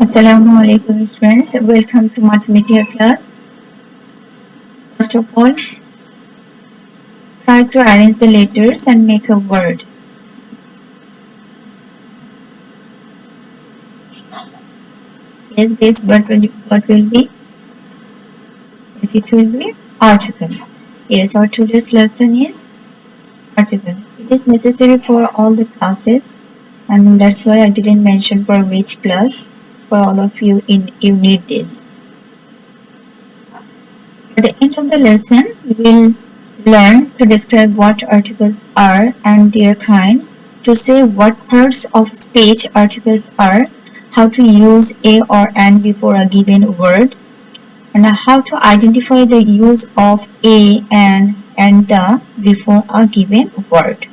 Assalamu alaikum students, welcome to mathematics class. First of all, try to arrange the letters and make a word. Yes, guess what will be? Yes, it will be article. Yes, our today's lesson is article. It is necessary for all the classes, and that's why I didn't mention for which class. For all of you, you need this. At the end of the lesson, you will learn to describe what articles are and their kinds, to say what parts of speech articles are, how to use a or an before a given word, and how to identify the use of a, an, and the before a given word.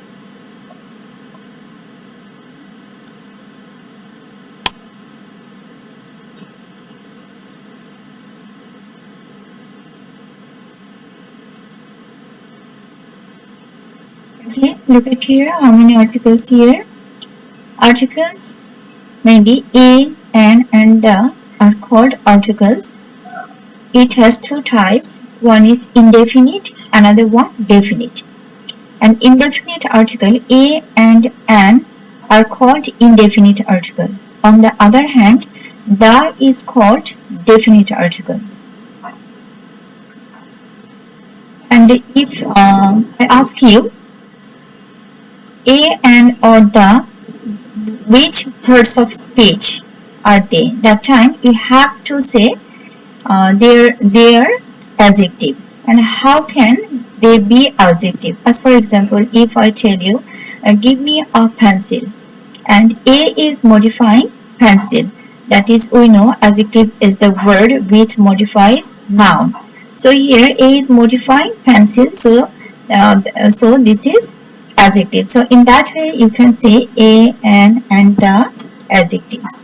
Okay, look at here, how many articles here? Articles, mainly a, an, and the are called articles. It has two types. One is indefinite, another one definite. An indefinite article a and an are called indefinite article. On the other hand, the is called definite article. And if I ask you a and or the, which parts of speech are they? That time you have to say their adjective. And how can they be adjective? As for example, if I tell you, give me a pencil, and a is modifying pencil. That is, we know adjective is the word which modifies noun. So here a is modifying pencil. So this is adjective. So in that way you can say a, an, and the adjectives.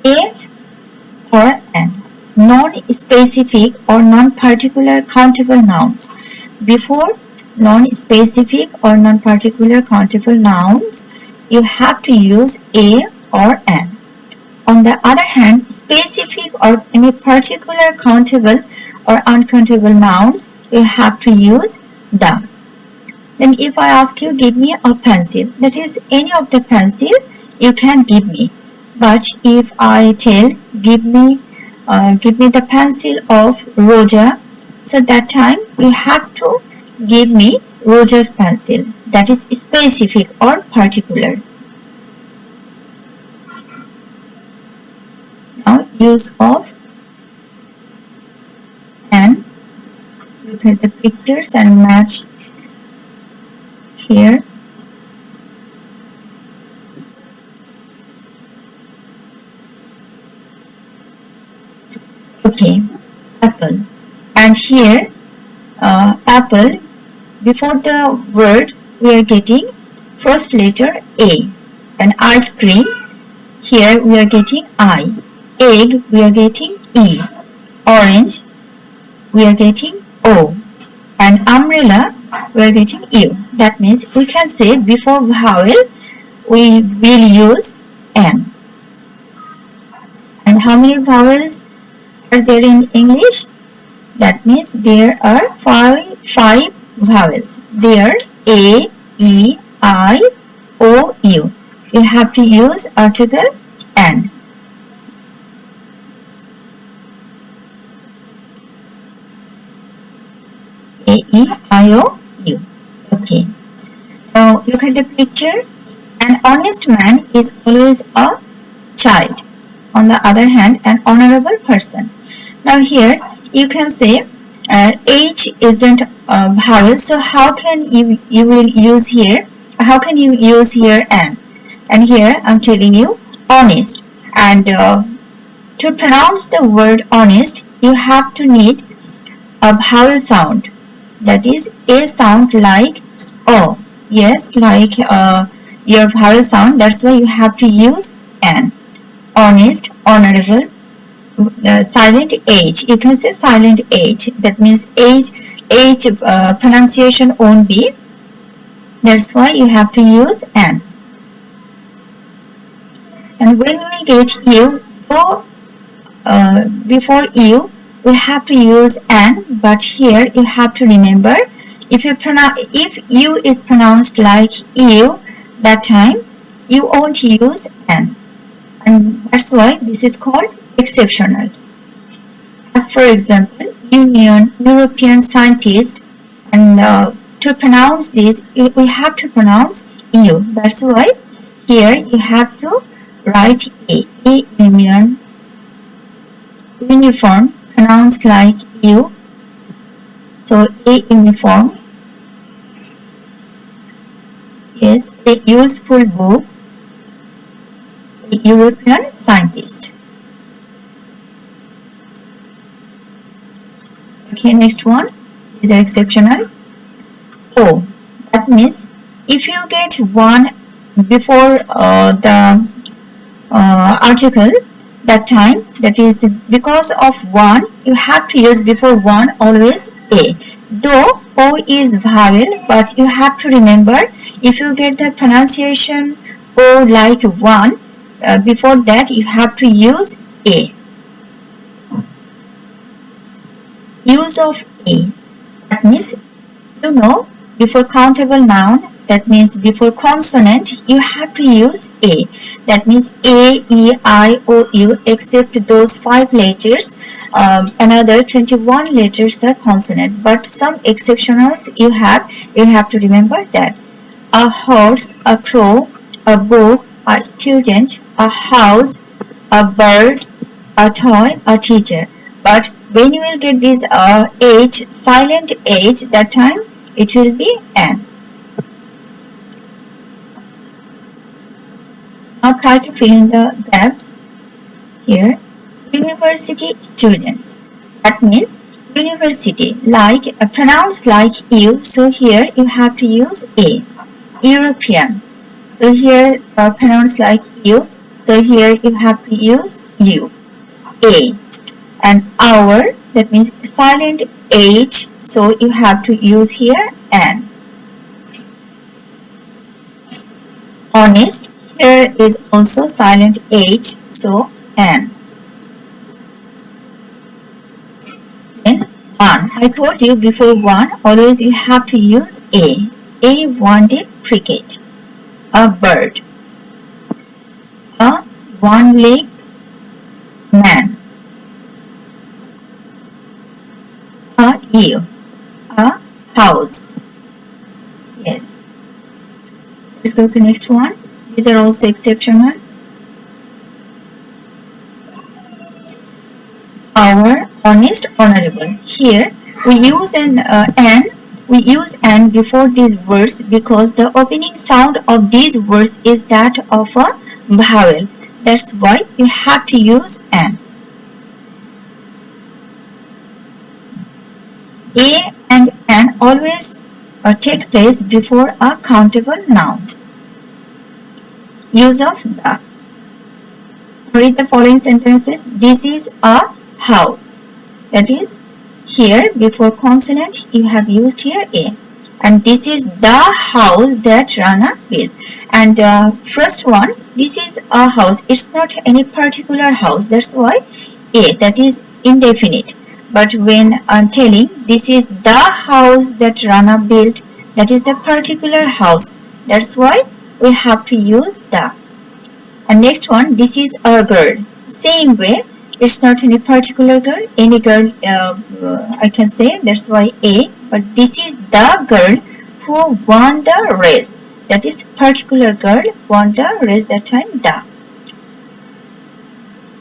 A or an. Non-specific or non-particular countable nouns. Before non-specific or non-particular countable nouns, you have to use a or an. On the other hand, specific or any particular countable or uncountable nouns, you have to use the. Then if I ask you, give me a pencil, that is any of the pencil you can give me. But if I tell, give me the pencil of Roja, so that time you have to give me Roja's pencil. That is specific or particular. Now use of and look at the pictures and match here. Okay, apple. And here, apple, before the word we are getting first letter A. And ice cream, here we are getting I. Egg, we are getting E. Orange, we are getting O. And umbrella, we are getting U. That means we can say before vowel we will use N. And how many vowels are there in English? That means there are five vowels. There A, E, I, O, U. You have to use article N. A, E, I, O, U. Okay. Now look at the picture. An honest man is always a child. On the other hand, an honorable person. Now here you can say H isn't a vowel, so how can you will use here? How can you use here N? And here I'm telling you honest. And to pronounce the word honest, you have to need a vowel sound. That is a sound like O. Yes, like your vowel sound. That's why you have to use N. Honest, honorable, silent H. You can say silent H. That means H pronunciation won't be That's why you have to use an. And when we get you, before you, we have to use an, but here you have to remember, if you is pronounced like you, that time you won't use an, and that's why this is called exceptional. As for example, European scientist, and to pronounce this, we have to pronounce you. That's why here you have to write a uniform, pronounced like you. So a uniform is a useful book, a European scientist. Okay, next one is exceptional. Oh, that means if you get one before the article, that time, that is because of one, you have to use before one always a. Though O is vowel, but you have to remember, if you get the pronunciation O like one, before that you have to use a. Use of a, that means, before countable noun, that means before consonant, you have to use a. That means a, e, I, o, u, except those 5 letters, another 21 letters are consonant. But some exceptionals you have to remember that. A horse, a crow, a book, a student, a house, a bird, a toy, a teacher. But when you will get this H, silent H, that time it will be an. Now try to fill in the gaps here. University students. That means university, like pronounced like you. So here you have to use a. European. So here pronounced like you. So here you have to use you. A. And our, that means silent H. So you have to use here an. Honest, here is also silent H, so an. Then one. I told you before one, always you have to use a. A one-day cricket. A bird. A one-legged man. A ewe. A house. Yes. Let's go to next one. These are also exceptional. Our, honest, honorable. Here we use an before these words because the opening sound of these words is that of a vowel. That's why you have to use an. A and an always take place before a countable noun. Use of the. Read the following sentences. This is a house. That is, here before consonant you have used here a. And this is the house that Rana built. And first one, this is a house. It's not any particular house. That's why a, that is indefinite. But when I'm telling this is the house that Rana built, that is the particular house. That's why we have to use the. And next one, this is a girl. Same way, it's not any particular girl. Any girl I can say, that's why a. But this is the girl who won the race. That is particular girl won the race, that time the.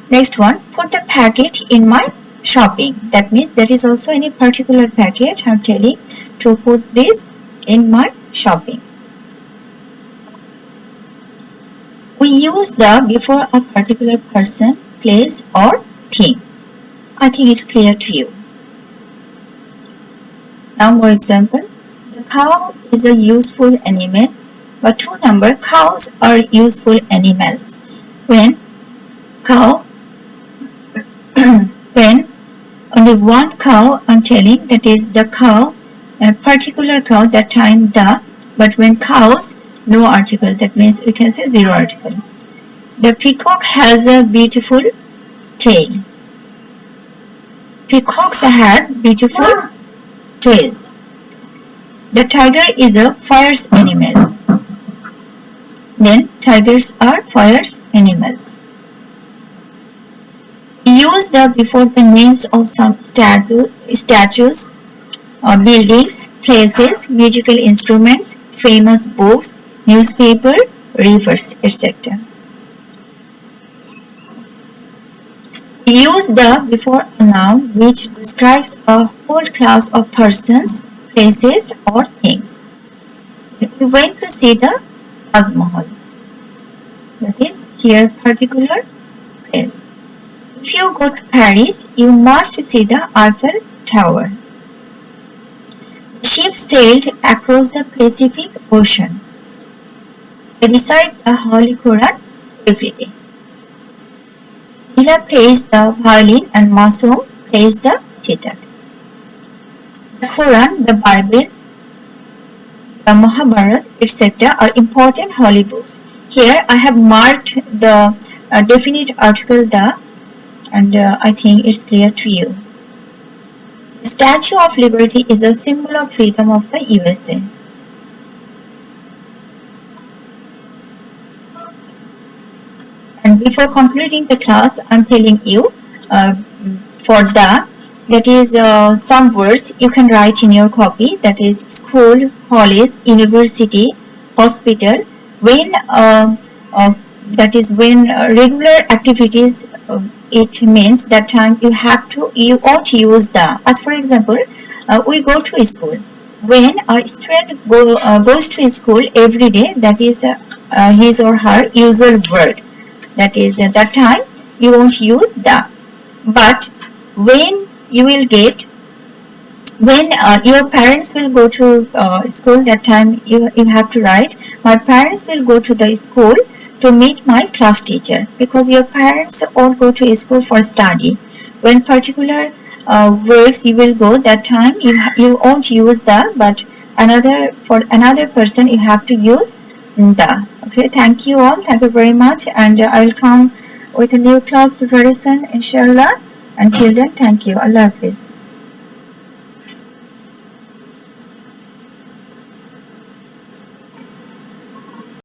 Next one, put the packet in my shopping. That means that is also any particular packet. I'm telling to put this in my shopping. We use the before a particular person, place or thing. I think it's clear to you. Now more example. The cow is a useful animal, but 2 number cows are useful animals. When when only one cow, I'm telling, that is the cow, a particular cow, that time the, But when cows, no article. That means we can say zero article. The peacock has a beautiful tail. Peacocks have beautiful tails. The tiger is a fierce animal. Then tigers are fierce animals. Use the before the names of some statues, buildings, places, musical instruments, famous books, newspaper, rivers, etc. Use the before a noun which describes a whole class of persons, places, or things. We went to see the Taj Mahal. That is here particular place. If you go to Paris, you must see the Eiffel Tower. The ship sailed across the Pacific Ocean. I recite the Holy Quran every day. Ila plays the violin and Masoom plays the sitar. The Quran, the Bible, the Mahabharata, etc. are important holy books. Here I have marked the definite article the, and I think it's clear to you. The Statue of Liberty is a symbol of freedom of the USA. And before concluding the class, I'm telling you for that is some words you can write in your copy. That is school, college, university, hospital. When that is when regular activities, it means that time you ought to use the. As for example, we go to school. When a student goes to school every day, that is his or her usual word. That is at that time you won't use the. But when you will get, when your parents will go to school, that time you have to write, my parents will go to the school to meet my class teacher, because your parents won't go to school for study. When particular works you will go, that time you won't use the, but for another person you have to use the. Okay, thank you all, thank you very much, and I will come with a new class very soon, inshallah. Until then, thank you. Allah Hafiz.